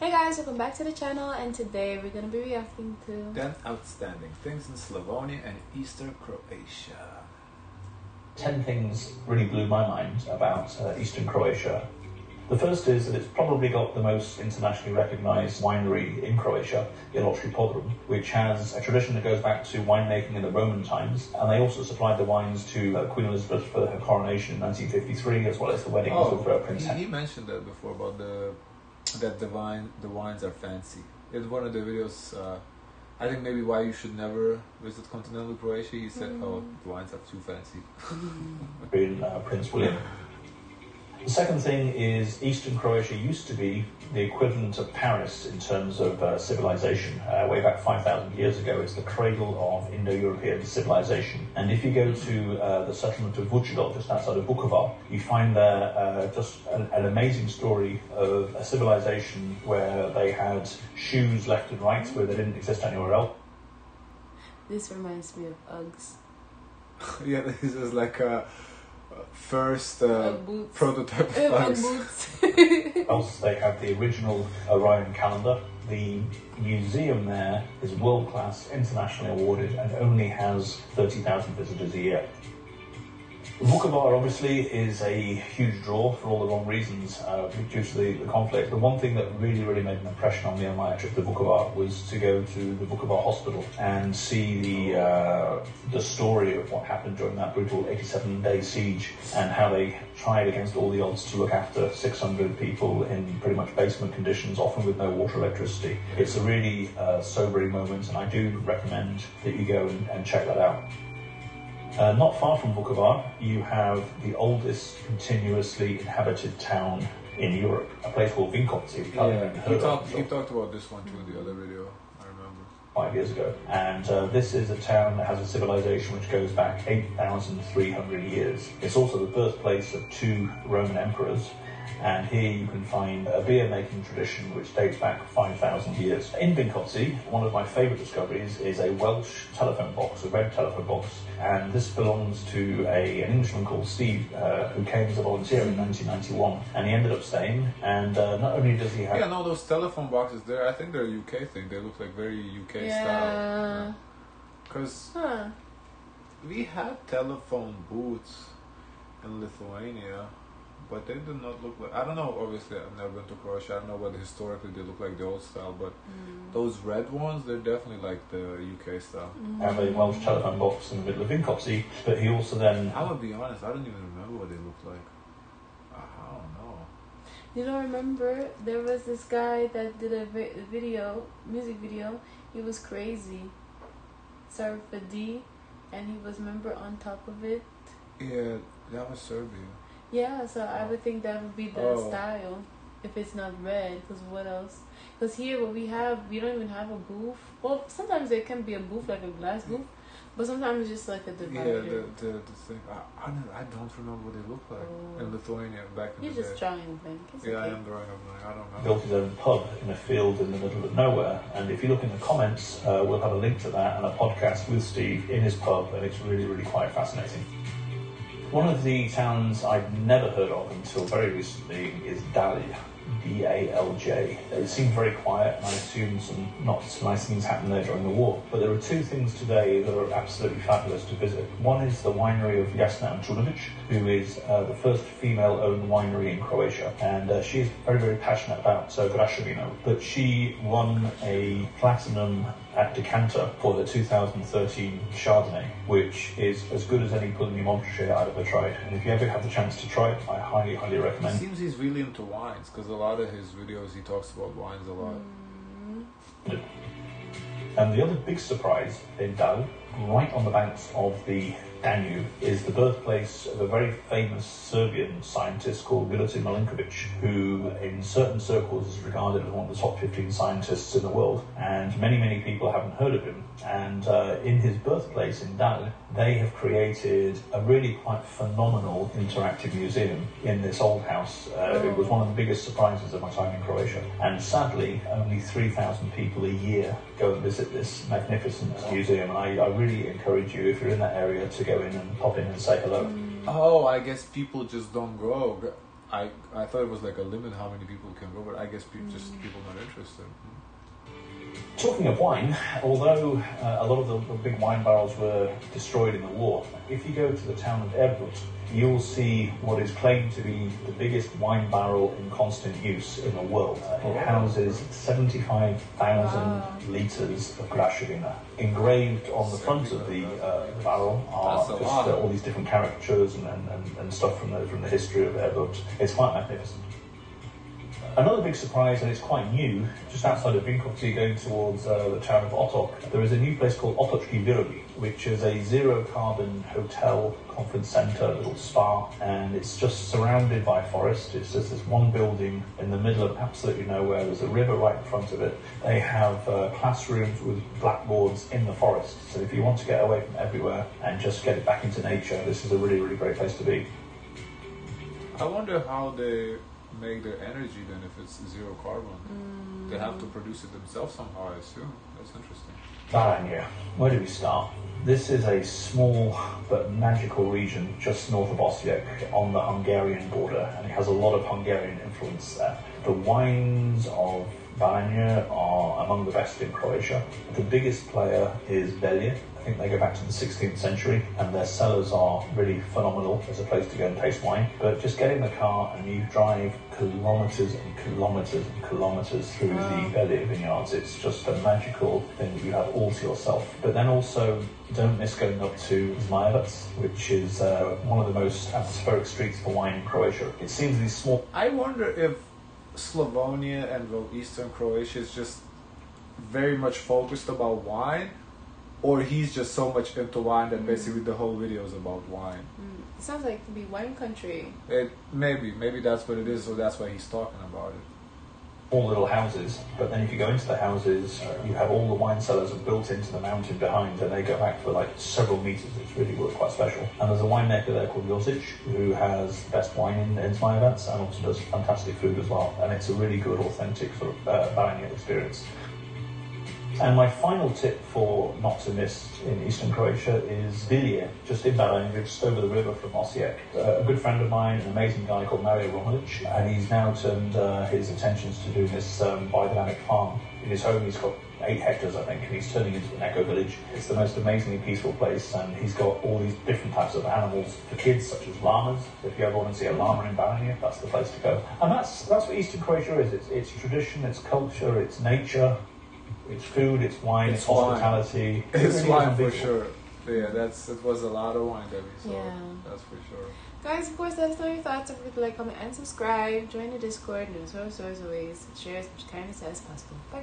Hey guys, welcome back to the channel, and today we're going to be reacting to 10 outstanding things in Slavonia and Eastern Croatia. 10 things really blew my mind about Eastern Croatia. The first is that it's probably got the most internationally recognised winery in Croatia, Iločki Podrum, which has a tradition that goes back to winemaking in the Roman times, and they also supplied the wines to Queen Elizabeth for her coronation in 1953, as well as the weddings of Prince Henry. He mentioned that before about the wines are fancy. In one of the videos, I think maybe why you should never visit continental Croatia, he said, oh, the wines are too fancy. In Prince William. The second thing is Eastern Croatia used to be the equivalent of Paris in terms of civilization. Way back 5,000 years ago, it's the cradle of Indo-European civilization. And if you go to the settlement of Vučedol, just outside of Vukovar, you find there just an amazing story of a civilization where they had shoes left and right, where they didn't exist anywhere else. This reminds me of Uggs. Yeah, this is like a first prototype of Ugg Uggs. boots. Also, they have the original Orion calendar. The museum there is world-class, internationally awarded, and only has 30,000 visitors a year. Vukovar obviously is a huge draw for all the wrong reasons due to the conflict. The one thing that really made an impression on me on my trip to Vukovar was to go to the Vrba Hospital and see the story of what happened during that brutal 87-day siege and how they tried against all the odds to look after 600 people in pretty much basement conditions, often with no water or electricity. It's a really sobering moment, and I do recommend that you go and check that out. Not far from Vukovar, you have the oldest continuously inhabited town in Europe, a place called Vinkovci. He talked about this one too in the other video, I remember. 5 years ago. And this is a town that has a civilization which goes back 8,300 years. It's also the birthplace of 2 Roman emperors. And here you can find a beer-making tradition which dates back 5,000 years. In Vinkovci, one of my favourite discoveries is a Welsh telephone box, a red telephone box, and this belongs to an Englishman called Steve, who came as a volunteer in 1991, and he ended up staying, and not only does he have... Yeah, no, those telephone boxes there, I think they're a UK thing, they look like very UK style. Because we had telephone booths in Lithuania, but they do not look like, I don't know, obviously I've never been to Croatia, I don't know whether historically they look like the old style, but those red ones, they're definitely like the UK style. Have a Welsh telephone box in the middle of Vinkovci, but he also then... I would be honest, I don't even remember what they looked like. I don't know. You don't remember? There was this guy that did a music video, he was crazy. Started with a D, and he was member on top of it. Yeah, that was Serbia. Yeah, so I would think that would be the style if it's not red, because what else? Because here what we don't even have a booth. Well, sometimes there can be a booth, like a glass booth, but sometimes it's just like a divider. Yeah, the thing. I don't remember what they look like in Lithuania back in the day. You're just drawing a blank. Yeah, I am drawing a blank. I don't know. Built his own pub in a field in the middle of nowhere, and if you look in the comments, we'll have a link to that and a podcast with Steve in his pub, and it's really quite fascinating. One of the towns I'd never heard of until very recently is Dalj, D-A-L-J. It seemed very quiet, and I assumed some not so nice things happened there during the war. But there are 2 things today that are absolutely fabulous to visit. One is the winery of Jasna Antunovic, who is the first female-owned winery in Croatia, and she is very passionate about Graševino. But she won a platinum at Decanter for the 2013 Chardonnay, which is as good as any Gutin Minkovich I've ever tried. And if you ever have the chance to try it, I highly recommend. It seems he's really into wines, because a lot of his videos he talks about wines a lot. And the other big surprise in Dalj, right on the banks of the Danube, is the birthplace of a very famous Serbian scientist called Gutin Minkovich, who in certain circles is regarded as one of the top 15 scientists in the world, and many people haven't heard of him. And in his birthplace in Dalj, they have created a really quite phenomenal interactive museum in this old house. It was one of the biggest surprises of my time in Croatia, and sadly only 3,000 people a year go and visit this magnificent museum. And I really encourage you, if you're in that area, to go in and pop in and say hello. Oh, I guess people just don't go. I thought it was like a limit how many people can go, but I guess just people not interested. Talking of wine, although a lot of the big wine barrels were destroyed in the war, if you go to the town of Vrba, you'll see what is claimed to be the biggest wine barrel in constant use in the world. It houses 75,000 litres of Grashevina. Engraved on the front of the barrel are just all these different caricatures and stuff from the history of Vrba. It's quite magnificent. Another big surprise, and it's quite new, just outside of Vinkovci, going towards the town of Otok, there is a new place called Otočki Vrbi, which is a zero-carbon hotel, conference centre, little spa, and it's just surrounded by forest. It's just this one building in the middle of absolutely nowhere. There's a river right in front of it. They have classrooms with blackboards in the forest, so if you want to get away from everywhere and just get it back into nature, this is a really, really great place to be. I wonder how they make their energy then if it's zero carbon. They have to produce it themselves somehow, I assume. That's interesting. Baranya, where do we start? This is a small but magical region just north of Osijek on the Hungarian border, and it has a lot of Hungarian influence there. The wines of Baranya are among the best in Croatia. The biggest player is Belje. I think they go back to the 16th century, and their cellars are really phenomenal as a place to go and taste wine. But just get in the car and you drive kilometres and kilometres and kilometres through the Belje vineyards. It's just a magical thing that you have all to yourself. But then also, don't miss going up to Zmajevac, which is one of the most atmospheric streets for wine in Croatia. It seems these small... I wonder if Slavonia and Eastern Croatia is just very much focused about wine, or he's just so much into wine that basically the whole video is about wine. It sounds like to be wine country. Maybe that's what it is, so that's why he's talking about it. All little houses, but then if you go into the houses, you have all the wine cellars are built into the mountain behind, and they go back for like several meters. It's really quite special. And there's a winemaker there called Josic, who has the best wine in Zmajevac and also does fantastic food as well. And it's a really good, authentic sort of Baranya experience. And my final tip for not to miss in Eastern Croatia is Bilje, just in Baranja, just over the river from Osijek. A good friend of mine, an amazing guy called Mario Romulic, and he's now turned his attentions to doing this biodynamic farm. In his home, he's got 8 hectares, I think, and he's turning it into an eco-village. It's the most amazingly peaceful place, and he's got all these different types of animals for kids, such as llamas. If you ever want to see a llama in Baranja, that's the place to go. And that's what Eastern Croatia is. It's tradition, it's culture, it's nature. It's food, it's wine, it's hospitality. It's really wine for sure. Yeah, it was a lot of wine that we saw. Yeah. That's for sure. Guys, of course, let us know your thoughts. Don't forget to like, comment, and subscribe. Join the Discord. And there's all sorts of ways. Share as much kindness as possible. Bye.